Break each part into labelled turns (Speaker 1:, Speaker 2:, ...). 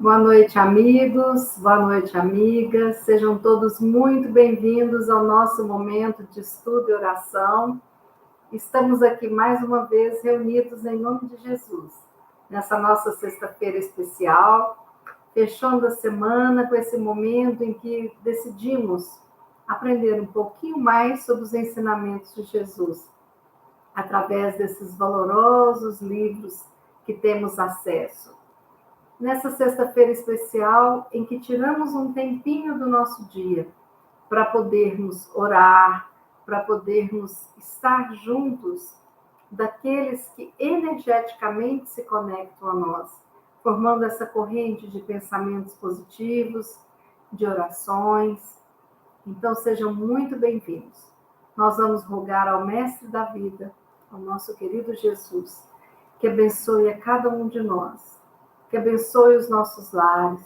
Speaker 1: Boa noite, amigos. Boa noite, amigas. Sejam todos muito bem-vindos ao nosso momento de estudo e oração. Estamos aqui mais uma vez reunidos em nome de Jesus, nessa nossa sexta-feira especial, fechando a semana com esse momento em que decidimos aprender um pouquinho mais sobre os ensinamentos de Jesus, através desses valorosos livros que temos acesso. Nessa sexta-feira especial, em que tiramos um tempinho do nosso dia para podermos orar, para podermos estar juntos daqueles que energeticamente se conectam a nós, formando essa corrente de pensamentos positivos, de orações. Então, sejam muito bem-vindos. Nós vamos rogar ao Mestre da Vida, ao nosso querido Jesus, que abençoe a cada um de nós, que abençoe os nossos lares,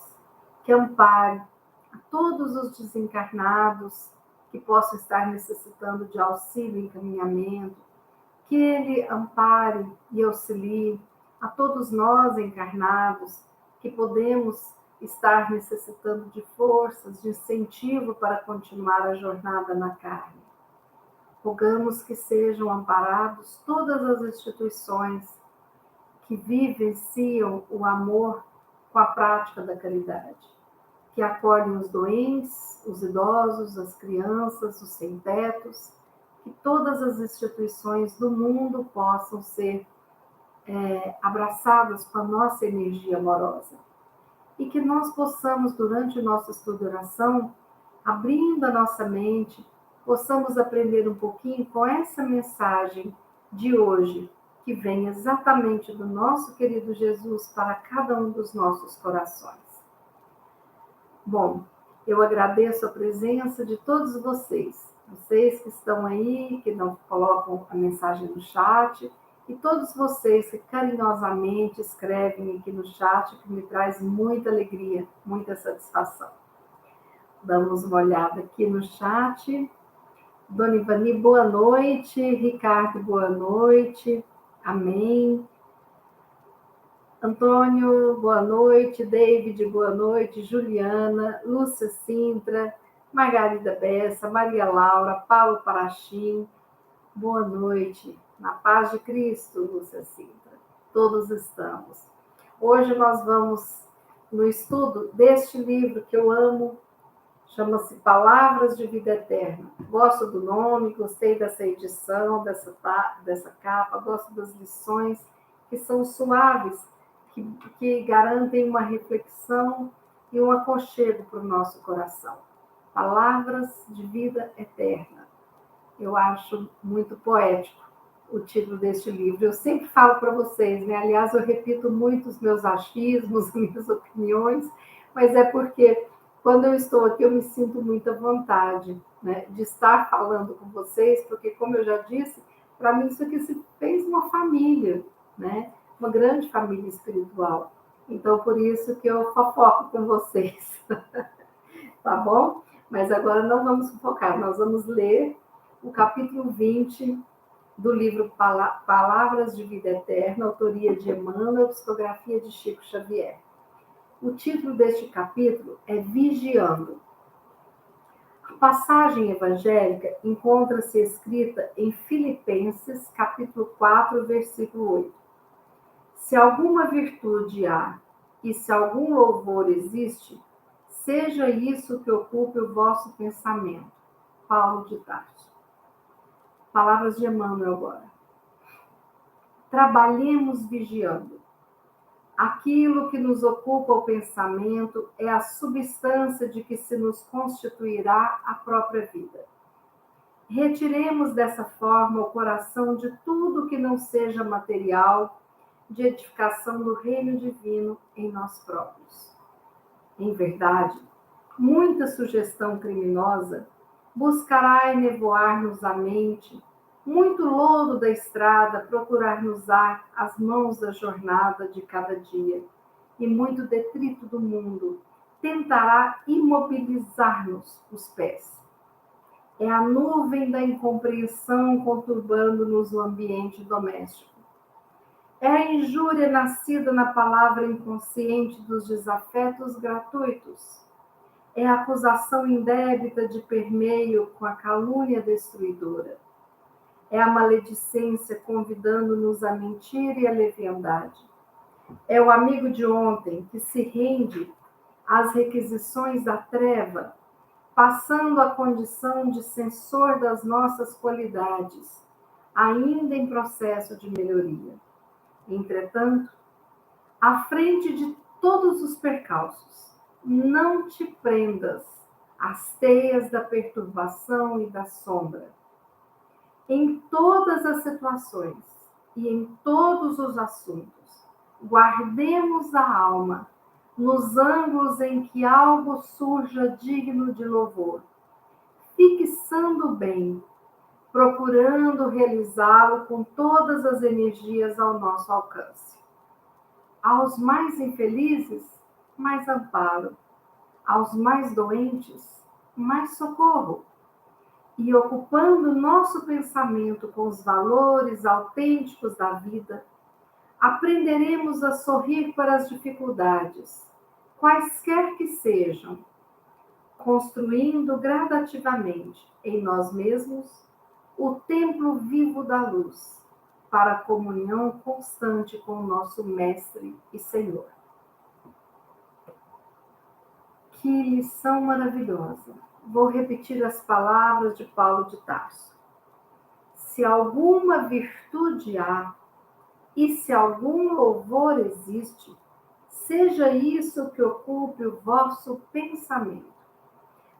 Speaker 1: que ampare a todos os desencarnados que possam estar necessitando de auxílio e encaminhamento, que Ele ampare e auxilie a todos nós encarnados que podemos estar necessitando de forças, de incentivo para continuar a jornada na carne. Rogamos que sejam amparados todas as instituições que vivenciam o amor com a prática da caridade, que acolhem os doentes, os idosos, as crianças, os sem-tetos, que todas as instituições do mundo possam ser abraçadas com a nossa energia amorosa. E que nós possamos, durante o nosso estudo de oração, abrindo a nossa mente, possamos aprender um pouquinho com essa mensagem de hoje, que vem exatamente do nosso querido Jesus para cada um dos nossos corações. Bom, eu agradeço a presença de todos vocês que estão aí, que não colocam a mensagem no chat, e todos vocês que carinhosamente escrevem aqui no chat, que me traz muita alegria, muita satisfação. Damos uma olhada aqui no chat. Dona Ivani, boa noite. Ricardo, boa noite. Amém. Antônio, boa noite. David, boa noite. Juliana, Lúcia Sintra, Margarida Bessa, Maria Laura, Paulo Parachim, boa noite. Na paz de Cristo, Lúcia Sintra. Todos estamos. Hoje nós vamos no estudo deste livro que eu amo, chama-se Palavras de Vida Eterna. Gosto do nome, gostei dessa edição, dessa capa, gosto das lições que são suaves, que garantem uma reflexão e um aconchego para o nosso coração. Palavras de Vida Eterna. Eu acho muito poético o título deste livro. Eu sempre falo para vocês, né? Aliás, eu repito muito os meus achismos, minhas opiniões, mas é porque quando eu estou aqui, eu me sinto muito à vontade, né, de estar falando com vocês, porque, como eu já disse, para mim isso aqui se fez uma família, né? Uma grande família espiritual. Então, por isso que eu fofoco com vocês. Tá bom? Mas agora não vamos fofocar, nós vamos ler o capítulo 20 do livro Palavras de Vida Eterna, autoria de Emmanuel, psicografia de Chico Xavier. O título deste capítulo é Vigiando. A passagem evangélica encontra-se escrita em Filipenses, capítulo 4, versículo 8. Se alguma virtude há e se algum louvor existe, seja isso que ocupe o vosso pensamento. Paulo de Tarso. Palavras de Emmanuel agora. Trabalhemos vigiando. Aquilo que nos ocupa o pensamento é a substância de que se nos constituirá a própria vida. Retiremos dessa forma o coração de tudo que não seja material, de edificação do reino divino em nós próprios. Em verdade, muita sugestão criminosa buscará enevoar-nos a mente, muito lodo da estrada procurar-nos dar as mãos da jornada de cada dia, e muito detrito do mundo tentará imobilizar-nos os pés. É a nuvem da incompreensão conturbando-nos o ambiente doméstico. É a injúria nascida na palavra inconsciente dos desafetos gratuitos. É a acusação indébita de permeio com a calúnia destruidora. É a maledicência convidando-nos à mentira e à leviandade. É o amigo de ontem que se rende às requisições da treva, passando a condição de censor das nossas qualidades, ainda em processo de melhoria. Entretanto, à frente de todos os percalços, não te prendas às teias da perturbação e da sombra. Em todas as situações e em todos os assuntos, guardemos a alma nos ângulos em que algo surja digno de louvor, fixando bem, procurando realizá-lo com todas as energias ao nosso alcance. Aos mais infelizes, mais amparo. Aos mais doentes, mais socorro. E ocupando nosso pensamento com os valores autênticos da vida, aprenderemos a sorrir para as dificuldades, quaisquer que sejam, construindo gradativamente em nós mesmos o templo vivo da luz, para a comunhão constante com o nosso Mestre e Senhor. Que lição maravilhosa! Vou repetir as palavras de Paulo de Tarso. Se alguma virtude há, e se algum louvor existe, seja isso que ocupe o vosso pensamento.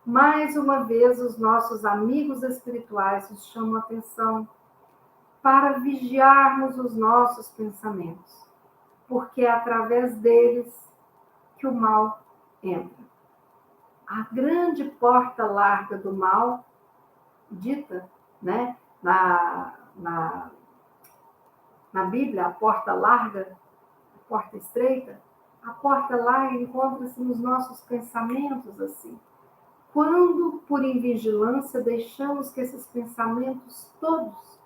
Speaker 1: Mais uma vez, os nossos amigos espirituais nos chamam a atenção para vigiarmos os nossos pensamentos, porque é através deles que o mal entra. A grande porta larga do mal, dita, né, na Bíblia, a porta larga, a porta estreita, a porta larga encontra-se nos nossos pensamentos assim. Quando, por invigilância, deixamos que esses pensamentos todos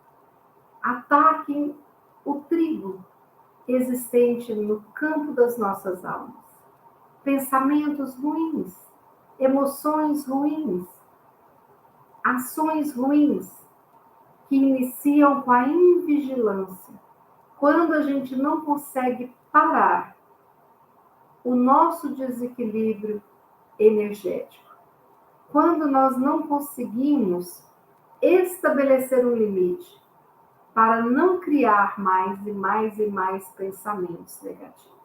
Speaker 1: ataquem o trigo existente no campo das nossas almas. Pensamentos ruins, emoções ruins, ações ruins que iniciam com a invigilância. Quando a gente não consegue parar o nosso desequilíbrio energético, quando nós não conseguimos estabelecer um limite para não criar mais e mais e mais pensamentos negativos.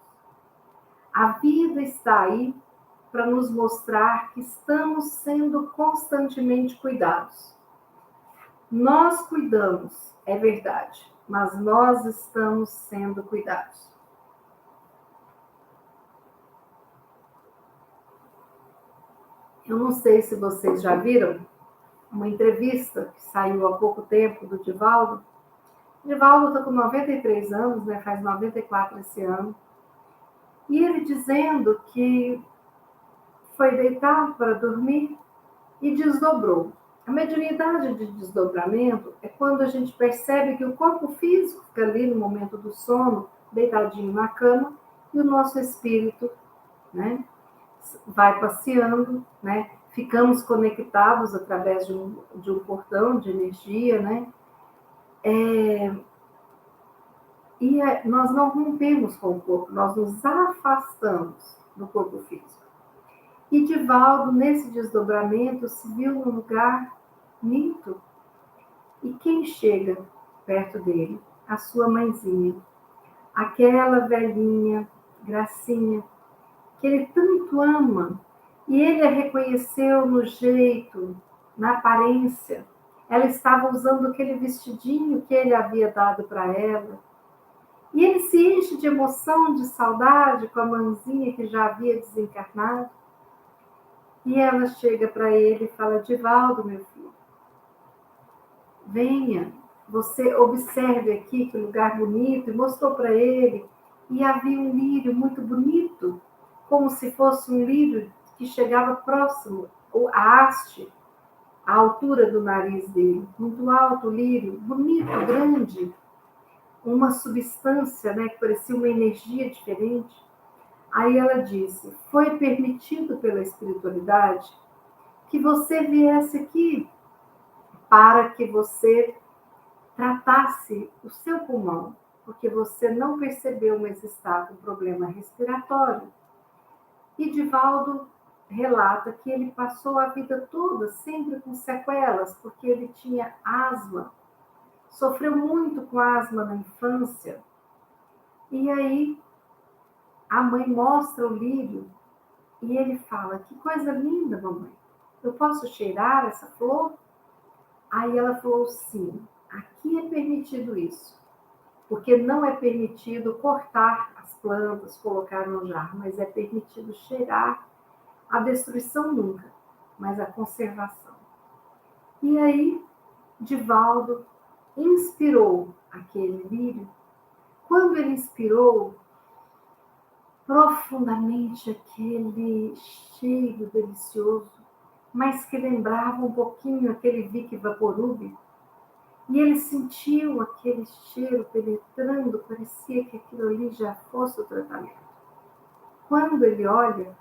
Speaker 1: A vida está aí para nos mostrar que estamos sendo constantemente cuidados. Nós cuidamos, é verdade, mas nós estamos sendo cuidados. Eu não sei se vocês já viram uma entrevista que saiu há pouco tempo do Divaldo. O Divaldo está com 93 anos, né? Faz 94 esse ano. E ele dizendo que foi deitar para dormir e desdobrou. A mediunidade de desdobramento é quando a gente percebe que o corpo físico fica ali no momento do sono, deitadinho na cama, e o nosso espírito, né, vai passeando, né, ficamos conectados através de um portão de energia, né, e nós não rompemos com o corpo, nós nos afastamos do corpo físico. E Divaldo, nesse desdobramento, se viu num lugar nítido. E quem chega perto dele? A sua mãezinha. Aquela velhinha, Gracinha, que ele tanto ama. E ele a reconheceu no jeito, na aparência. Ela estava usando aquele vestidinho que ele havia dado para ela. E ele se enche de emoção, de saudade com a mãezinha que já havia desencarnado. E ela chega para ele e fala: Divaldo, meu filho, venha, você observe aqui que lugar bonito. E mostrou para ele, e havia um lírio muito bonito, como se fosse um lírio que chegava próximo, a haste, à altura do nariz dele. Muito alto o lírio, bonito, grande. uma substância, né, que parecia uma energia diferente. Aí ela disse: foi permitido pela espiritualidade que você viesse aqui para que você tratasse o seu pulmão, porque você não percebeu, mas está com problema respiratório. E Divaldo relata que ele passou a vida toda sempre com sequelas, porque ele tinha asma, sofreu muito com asma na infância. E aí a mãe mostra o lírio e ele fala: que coisa linda, mamãe, eu posso cheirar essa flor? Aí ela falou: sim, aqui é permitido isso, porque não é permitido cortar as plantas, colocar no jarro, mas é permitido cheirar. A destruição nunca, mas a conservação. E aí, Divaldo inspirou aquele lírio. Quando ele inspirou profundamente aquele cheiro delicioso, mas que lembrava um pouquinho aquele Vic Vaporub, e ele sentiu aquele cheiro penetrando, parecia que aquilo ali já fosse o tratamento. Quando ele olha,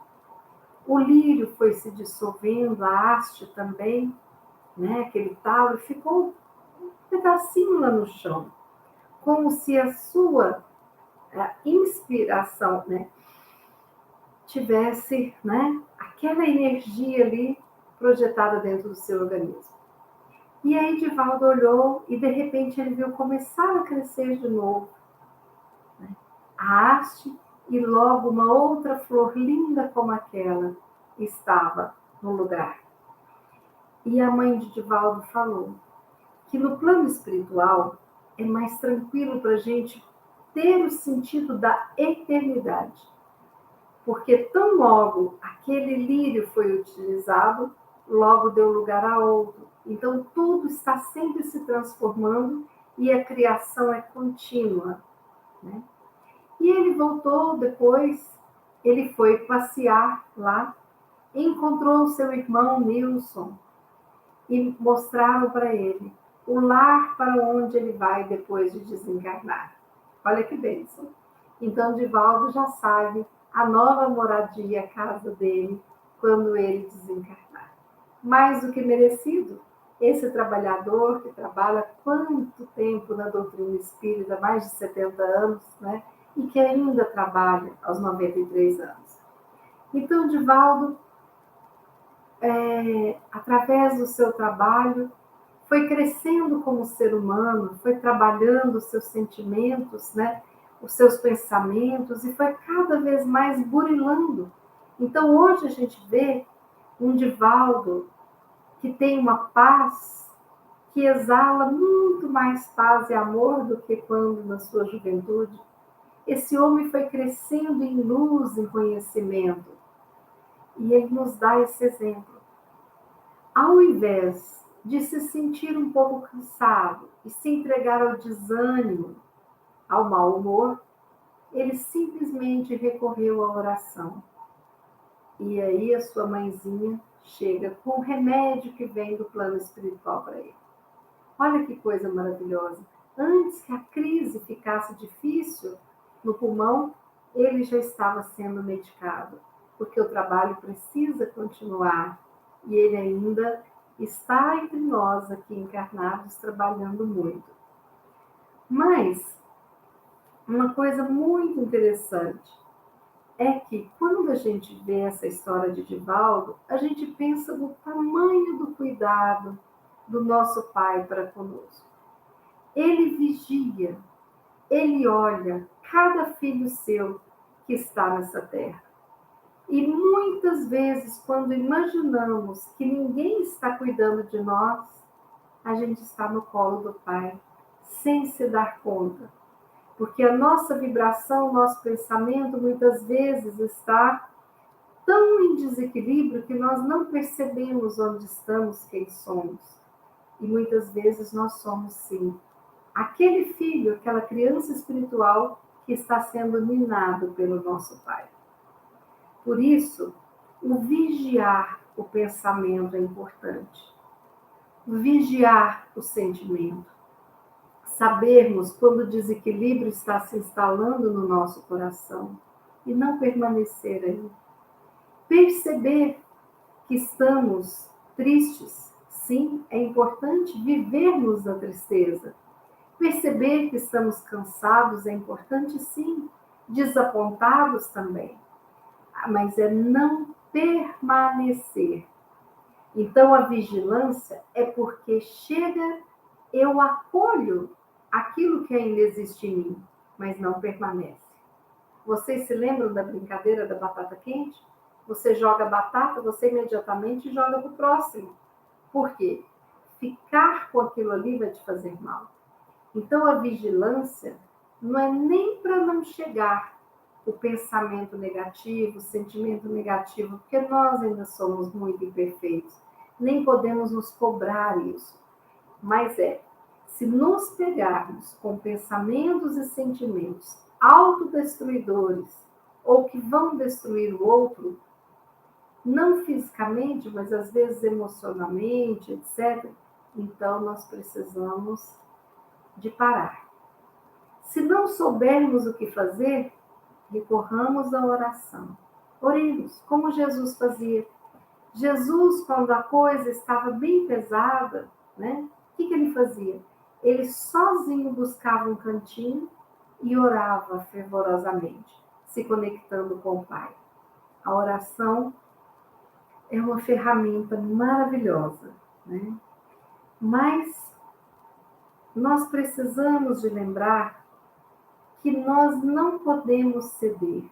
Speaker 1: o lírio foi se dissolvendo, a haste também, né, aquele talo, ficou um pedacinho lá no chão, como se a sua inspiração, né, tivesse, né, aquela energia ali projetada dentro do seu organismo. E aí Divaldo olhou e de repente ele viu começar a crescer de novo, né, a haste, e logo uma outra flor linda como aquela estava no lugar. E a mãe de Divaldo falou que no plano espiritual é mais tranquilo para a gente ter o sentido da eternidade, porque tão logo aquele lírio foi utilizado, logo deu lugar a outro. Então tudo está sempre se transformando e a criação é contínua, né? E ele voltou depois, ele foi passear lá, encontrou seu irmão Nilson e mostraram para ele o lar para onde ele vai depois de desencarnar. Olha que bênção. Então, Divaldo já sabe a nova moradia, a casa dele, quando ele desencarnar. Mais do que merecido, esse trabalhador que trabalha quanto tempo na doutrina espírita, mais de 70 anos, né? E que ainda trabalha aos 93 anos. Então, Divaldo, através do seu trabalho, foi crescendo como ser humano, foi trabalhando os seus sentimentos, né, os seus pensamentos, e foi cada vez mais burilando. Então, hoje a gente vê um Divaldo que tem uma paz, que exala muito mais paz e amor do que quando na sua juventude. Esse homem foi crescendo em luz, em conhecimento, e ele nos dá esse exemplo. Ao invés de se sentir um pouco cansado e se entregar ao desânimo, ao mau humor, ele simplesmente recorreu à oração. E aí a sua mãezinha chega com o remédio que vem do plano espiritual para ele. Olha que coisa maravilhosa. Antes que a crise ficasse difícil no pulmão, ele já estava sendo medicado, porque o trabalho precisa continuar. E ele ainda está entre nós aqui encarnados, trabalhando muito. Mas uma coisa muito interessante é que quando a gente vê essa história de Divaldo, a gente pensa no tamanho do cuidado do nosso Pai para conosco. Ele vigia, ele olha cada filho seu que está nessa terra. E muitas vezes, quando imaginamos que ninguém está cuidando de nós, a gente está no colo do Pai, sem se dar conta. Porque a nossa vibração, o nosso pensamento, muitas vezes está tão em desequilíbrio que nós não percebemos onde estamos, quem somos. E muitas vezes nós somos, sim, aquele filho, aquela criança espiritual que está sendo minado pelo nosso Pai. Por isso, o vigiar o pensamento é importante. Vigiar o sentimento. Sabermos quando o desequilíbrio está se instalando no nosso coração e não permanecer aí. Perceber que estamos tristes. Sim, é importante vivermos a tristeza. Perceber que estamos cansados é importante, sim. Desapontados também. Mas é não permanecer. Então, a vigilância é porque chega, eu acolho aquilo que ainda existe em mim, mas não permanece. Vocês se lembram da brincadeira da batata quente? Você joga a batata, você imediatamente joga para o próximo. Por quê? Ficar com aquilo ali vai te fazer mal. Então, a vigilância não é nem para não chegar o pensamento negativo, o sentimento negativo, porque nós ainda somos muito imperfeitos. Nem podemos nos cobrar isso. Mas se nos pegarmos com pensamentos e sentimentos autodestruidores ou que vão destruir o outro, não fisicamente, mas às vezes emocionalmente, etc., então nós precisamos de parar. Se não soubermos o que fazer, recorramos à oração. Oremos, como Jesus fazia. Jesus, quando a coisa estava bem pesada, né? O que ele fazia? Ele sozinho buscava um cantinho e orava fervorosamente, se conectando com o Pai. A oração é uma ferramenta maravilhosa, né? Mas nós precisamos de lembrar que nós não podemos ceder.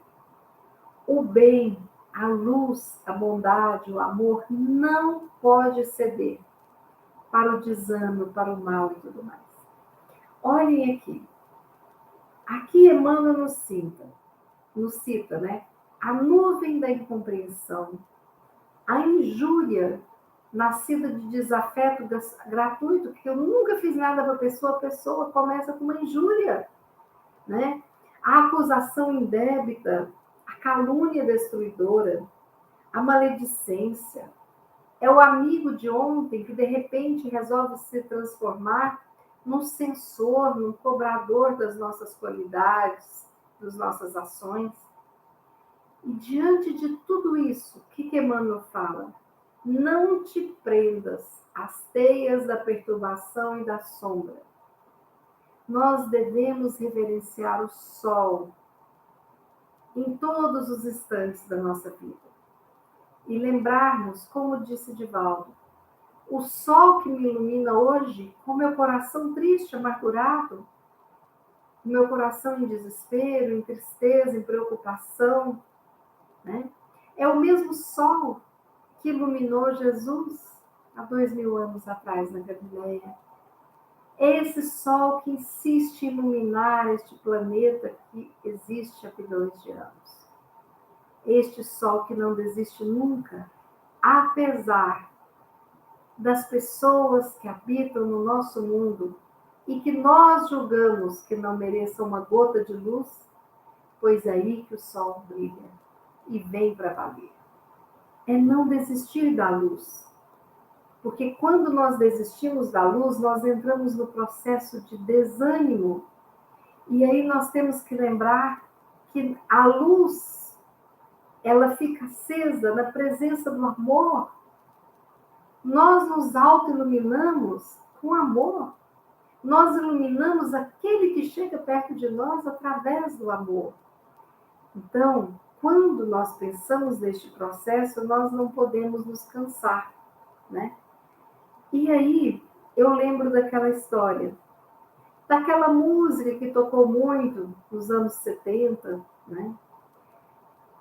Speaker 1: O bem, a luz, a bondade, o amor não pode ceder para o desânimo, para o mal e tudo mais. Olhem aqui. Aqui Emmanuel nos cita, né? A nuvem da incompreensão, a injúria nascida de desafeto gratuito, que eu nunca fiz nada para a pessoa começa com uma injúria, né? A acusação indébita, a calúnia destruidora, a maledicência, é o amigo de ontem que de repente resolve se transformar num censor, num cobrador das nossas qualidades, das nossas ações. E diante de tudo isso, o que Emmanuel fala? Não te prendas às teias da perturbação e da sombra. Nós devemos reverenciar o sol em todos os instantes da nossa vida. E lembrarmos, como disse Divaldo, o sol que me ilumina hoje, com meu coração triste, amargurado, meu coração em desespero, em tristeza, em preocupação, né? É o mesmo sol que iluminou Jesus há 2000 anos atrás na Galileia. É esse sol que insiste em iluminar este planeta que existe há bilhões de anos. Este sol que não desiste nunca, apesar das pessoas que habitam no nosso mundo e que nós julgamos que não mereçam uma gota de luz, pois é aí que o sol brilha e vem para valer. É não desistir da luz. Porque quando nós desistimos da luz, nós entramos no processo de desânimo. E aí nós temos que lembrar que a luz, ela fica acesa na presença do amor. Nós nos auto-iluminamos com amor. Nós iluminamos aquele que chega perto de nós através do amor. Então, quando nós pensamos neste processo, nós não podemos nos cansar, né? E aí, eu lembro daquela história, daquela música que tocou muito nos anos 70, né?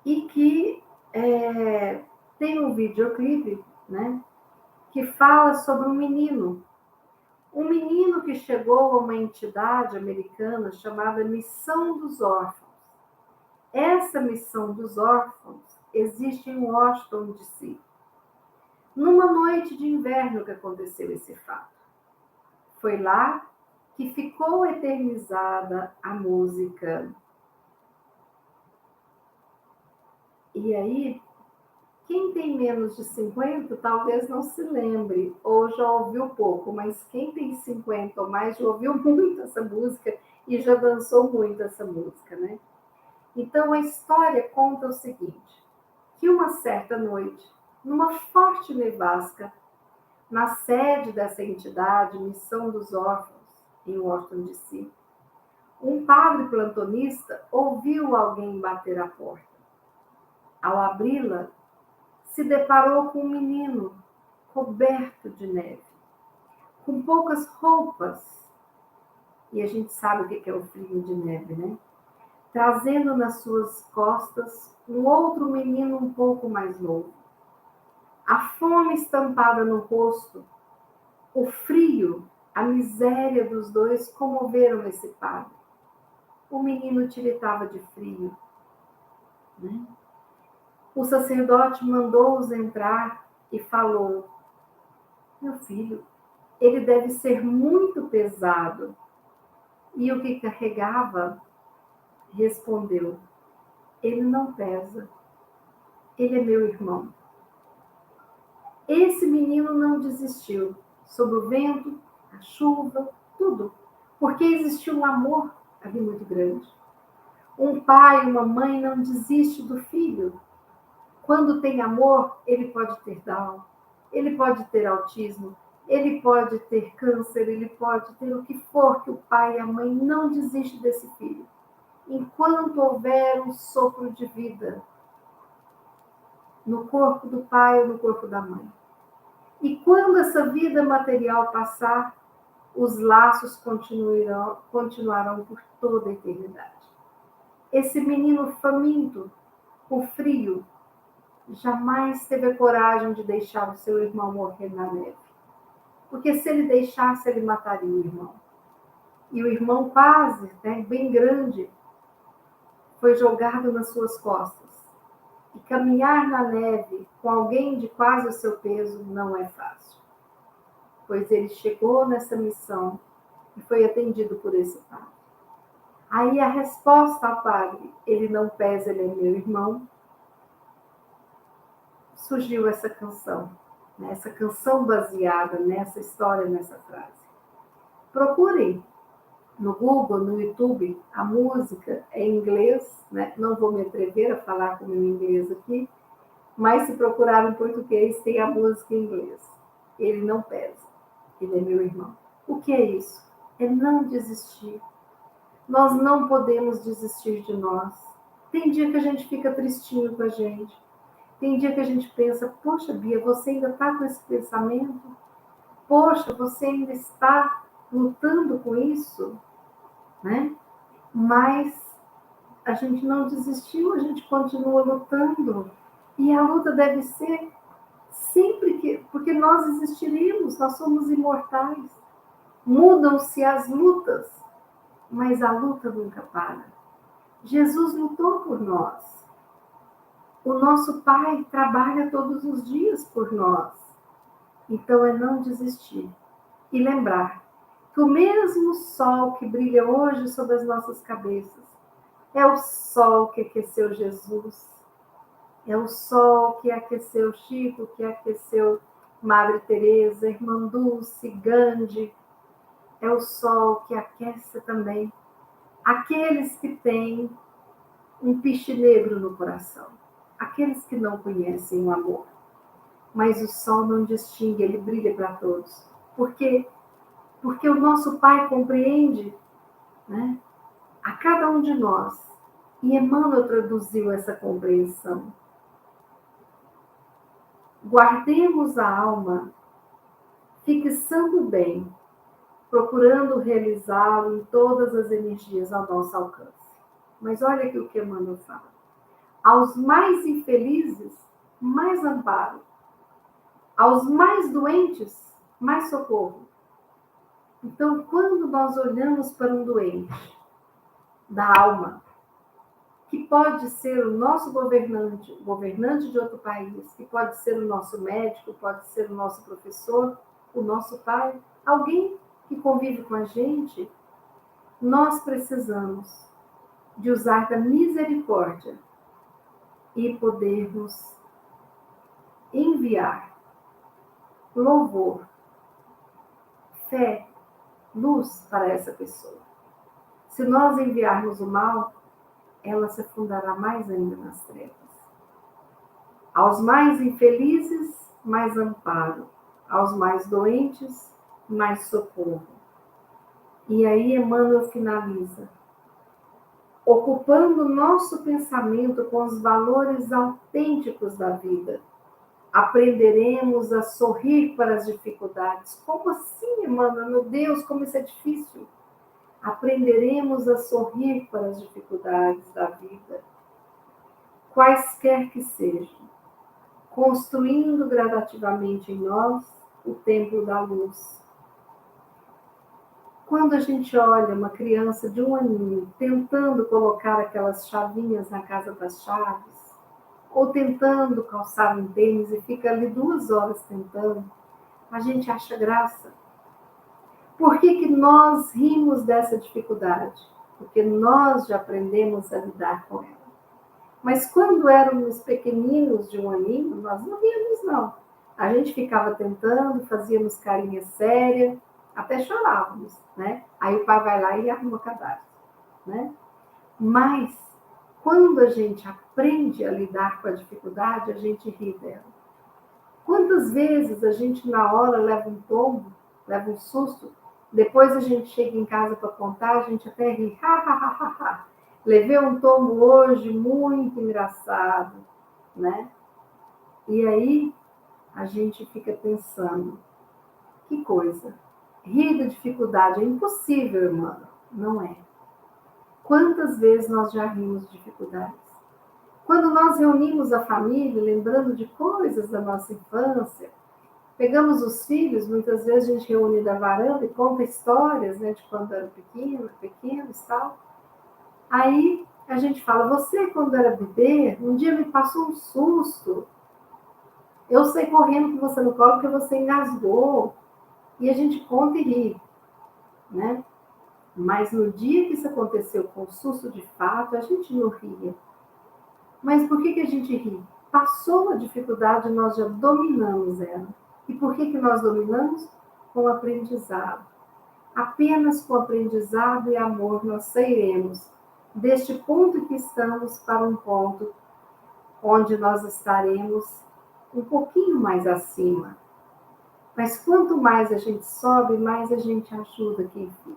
Speaker 1: E que tem um videoclipe, né? Que fala sobre um menino que chegou a uma entidade americana chamada Missão dos Órfãos. Essa Missão dos Órfãos existe em Washington, D.C. Numa noite de inverno que aconteceu esse fato. Foi lá que ficou eternizada a música. E aí, Quem tem menos de 50 talvez não se lembre ou já ouviu pouco, mas quem tem 50 ou mais já ouviu muito essa música e já dançou muito essa música, né? Então a história conta o seguinte, que uma certa noite, numa forte nevasca, na sede dessa entidade, Missão dos Órfãos, em Washington, D.C., um padre plantonista ouviu alguém bater à porta. Ao abri-la, se deparou com um menino coberto de neve, com poucas roupas, e a gente sabe o que é o frio de neve, né? Trazendo nas suas costas um outro menino um pouco mais novo. A fome estampada no rosto, o frio, a miséria dos dois comoveram esse padre. O menino tiritava de frio, né? O sacerdote mandou-os entrar e falou: meu filho, ele deve ser muito pesado. E o que carregava respondeu: ele não pesa, ele é meu irmão. Esse menino não desistiu, sob o vento, a chuva, tudo, porque existia um amor ali muito grande. Um pai, uma mãe não desiste do filho. Quando tem amor, ele pode ter Down, ele pode ter autismo, ele pode ter câncer, ele pode ter o que for, que o pai e a mãe não desistem desse filho. Enquanto houver um sopro de vida no corpo do pai ou no corpo da mãe. E quando essa vida material passar, os laços continuarão por toda a eternidade. Esse menino faminto, com frio, jamais teve a coragem de deixar o seu irmão morrer na neve. Porque se ele deixasse, ele mataria o irmão. E o irmão quase, bem grande, foi jogado nas suas costas. E caminhar na neve com alguém de quase o seu peso não é fácil. Pois ele chegou nessa missão e foi atendido por esse padre. Aí a resposta ao padre, ele não pesa, ele é meu irmão, surgiu essa canção, né? Essa canção baseada nessa história, nessa frase. Procurem no Google, no YouTube, a música é em inglês, né? Não vou me atrever a falar com o meu inglês aqui, mas se procurar em português, tem a música em inglês. Ele não pesa, ele é meu irmão. O que é isso? É não desistir. Nós não podemos desistir de nós. Tem dia que a gente fica tristinho com a gente. Tem dia que a gente pensa, poxa, Bia, você ainda está com esse pensamento? Poxa, você ainda está lutando com isso? Né? Mas a gente não desistiu, a gente continua lutando. E a luta deve ser sempre que... Porque nós existiremos, nós somos imortais. Mudam-se as lutas, mas a luta nunca para. Jesus lutou por nós. O nosso Pai trabalha todos os dias por nós. Então é não desistir. E lembrar que o mesmo sol que brilha hoje sobre as nossas cabeças é o sol que aqueceu Jesus. É o sol que aqueceu Chico, que aqueceu Madre Teresa, Irmã Dulce, Gandhi. É o sol que aquece também aqueles que têm um piche negro no coração. Aqueles que não conhecem o amor. Mas o sol não distingue, ele brilha para todos. Por quê? Porque o nosso Pai compreende, né, a cada um de nós. E Emmanuel traduziu essa compreensão. Guardemos a alma, fixando bem, procurando realizá-lo em todas as energias ao nosso alcance. Mas olha aqui o que Emmanuel fala. Aos mais infelizes, mais amparo. Aos mais doentes, mais socorro. Então, quando nós olhamos para um doente da alma, que pode ser o nosso governante de outro país, que pode ser o nosso médico, pode ser o nosso professor, o nosso pai, alguém que convive com a gente, nós precisamos de usar da misericórdia e podermos enviar louvor, fé, luz para essa pessoa. Se nós enviarmos o mal, ela se afundará mais ainda nas trevas. Aos mais infelizes, mais amparo. Aos mais doentes, mais socorro. E aí Emmanuel finaliza: ocupando nosso pensamento com os valores autênticos da vida, aprenderemos a sorrir para as dificuldades. Como assim, Emmanuel? Meu Deus, como isso é difícil. Aprenderemos a sorrir para as dificuldades da vida, quaisquer que sejam, construindo gradativamente em nós o templo da luz. Quando a gente olha uma criança de 1 aninho tentando colocar aquelas chavinhas na casa das chaves, ou tentando calçar um tênis e fica ali 2 horas tentando, a gente acha graça. Por que nós rimos dessa dificuldade? Porque nós já aprendemos a lidar com ela. Mas quando éramos pequeninos de 1 aninho, nós não ríamos, não. A gente ficava tentando, fazíamos carinha séria, até chorávamos, né? Aí o pai vai lá e arruma o cadáver, né? Mas, quando a gente aprende a lidar com a dificuldade, a gente ri dela. Quantas vezes a gente, na hora, leva um tombo, leva um susto, depois a gente chega em casa para contar, a gente até ri. Ha, ha, ha, ha, ha. Levei um tombo hoje muito engraçado, né? E aí a gente fica pensando, que coisa. Rir da dificuldade é impossível, irmão. Não é. Quantas vezes nós já rimos de dificuldades? Quando nós reunimos a família, lembrando de coisas da nossa infância, pegamos os filhos, muitas vezes a gente reúne da varanda e conta histórias, né, de quando eram pequenos e tal. Aí a gente fala, você quando era bebê, um dia me passou um susto. Eu saí correndo com você no colo porque você engasgou. E a gente conta e ri, né? Mas no dia que isso aconteceu com susto de fato, a gente não ria. Mas por que a gente ri? Passou a dificuldade, nós já dominamos ela. E por que nós dominamos? Com o aprendizado. Apenas com aprendizado e amor nós sairemos deste ponto que estamos para um ponto onde nós estaremos um pouquinho mais acima. Mas quanto mais a gente sobe, mais a gente ajuda quem fica.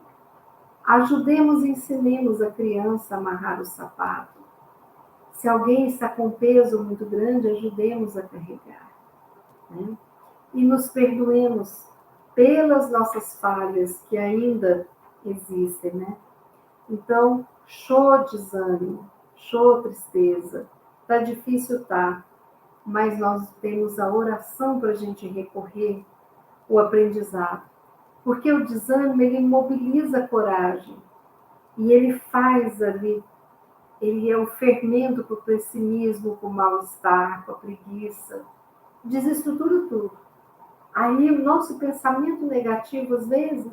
Speaker 1: Ajudemos e ensinemos a criança a amarrar o sapato. Se alguém está com peso muito grande, ajudemos a carregar, né? E nos perdoemos pelas nossas falhas que ainda existem, né? Então, show desânimo, show tristeza, tá difícil, tá, mas nós temos a oração para a gente recorrer, o aprendizado, porque o desânimo, ele mobiliza a coragem, e ele faz ali, ele é o fermento para o pessimismo, para o mal-estar, para a preguiça, desestrutura tudo. Aí o nosso pensamento negativo, às vezes,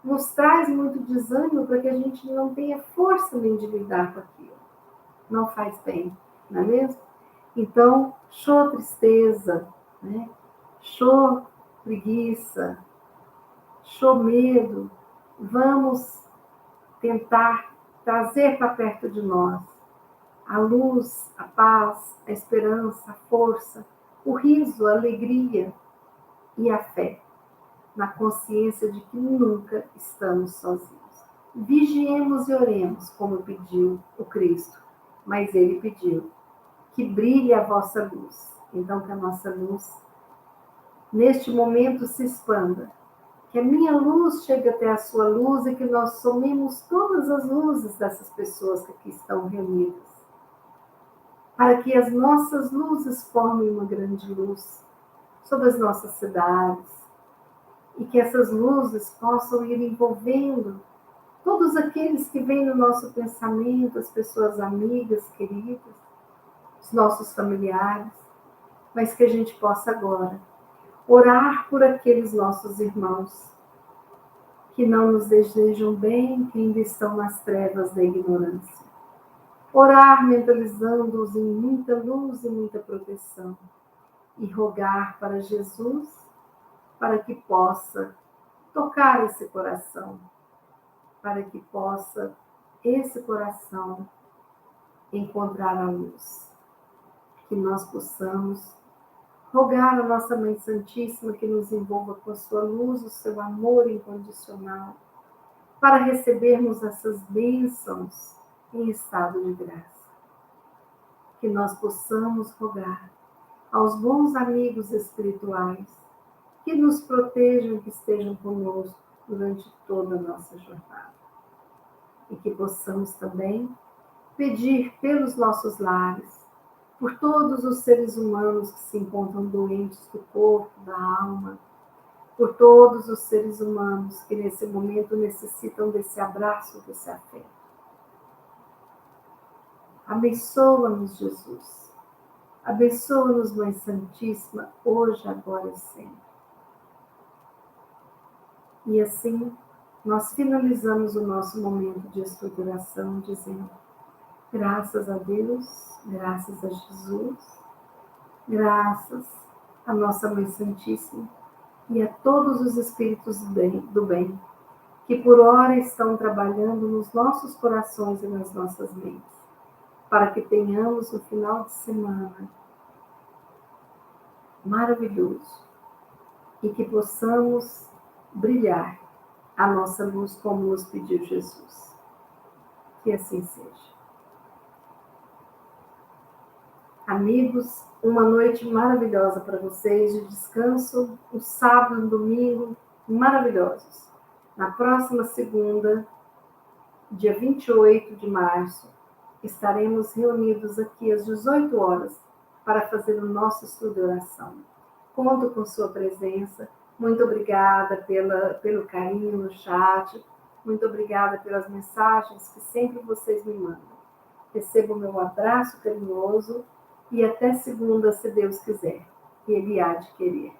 Speaker 1: nos traz muito desânimo para que a gente não tenha força nem de lidar com aquilo. Não faz bem, não é mesmo? Então, show tristeza, né? Show preguiça, show medo. Vamos tentar trazer para perto de nós a luz, a paz, a esperança, a força, o riso, a alegria e a fé, na consciência de que nunca estamos sozinhos. Vigiemos e oremos, como pediu o Cristo, mas ele pediu que brilhe a vossa luz. Então, que a nossa luz, neste momento, se expanda, que a minha luz chegue até a sua luz e que nós somemos todas as luzes dessas pessoas que aqui estão reunidas, para que as nossas luzes formem uma grande luz sobre as nossas cidades, e que essas luzes possam ir envolvendo todos aqueles que vêm no nosso pensamento, as pessoas amigas, queridas, os nossos familiares, mas que a gente possa agora orar por aqueles nossos irmãos que não nos desejam bem, que ainda estão nas trevas da ignorância. Orar mentalizando-os em muita luz e muita proteção. e rogar para Jesus para que possa tocar esse coração, para que possa esse coração encontrar a luz. Que nós possamos rogar a nossa Mãe Santíssima que nos envolva com a sua luz, o seu amor incondicional, para recebermos essas bênçãos em estado de graça. Que nós possamos rogar aos bons amigos espirituais que nos protejam, que estejam conosco durante toda a nossa jornada. E que possamos também pedir pelos nossos lares, por todos os seres humanos que se encontram doentes do corpo, da alma, por todos os seres humanos que nesse momento necessitam desse abraço, desse afeto. Abençoa-nos, Jesus. Abençoa-nos, Mãe Santíssima, hoje, agora e sempre. E assim, nós finalizamos o nosso momento de estruturação dizendo: graças a Deus, graças a Jesus, graças à nossa Mãe Santíssima e a todos os Espíritos do bem, que por hora estão trabalhando nos nossos corações e nas nossas mentes, para que tenhamos um final de semana maravilhoso e que possamos brilhar a nossa luz como nos pediu Jesus. Que assim seja. Amigos, uma noite maravilhosa para vocês, de descanso, um sábado e um domingo maravilhosos. Na próxima segunda, dia 28 de março, estaremos reunidos aqui às 18 horas para fazer o nosso estudo de oração. Conto com sua presença. Muito obrigada pelo carinho no chat. Muito obrigada pelas mensagens que sempre vocês me mandam. Recebo o meu abraço carinhoso e até segunda, se Deus quiser, que Ele há de querer.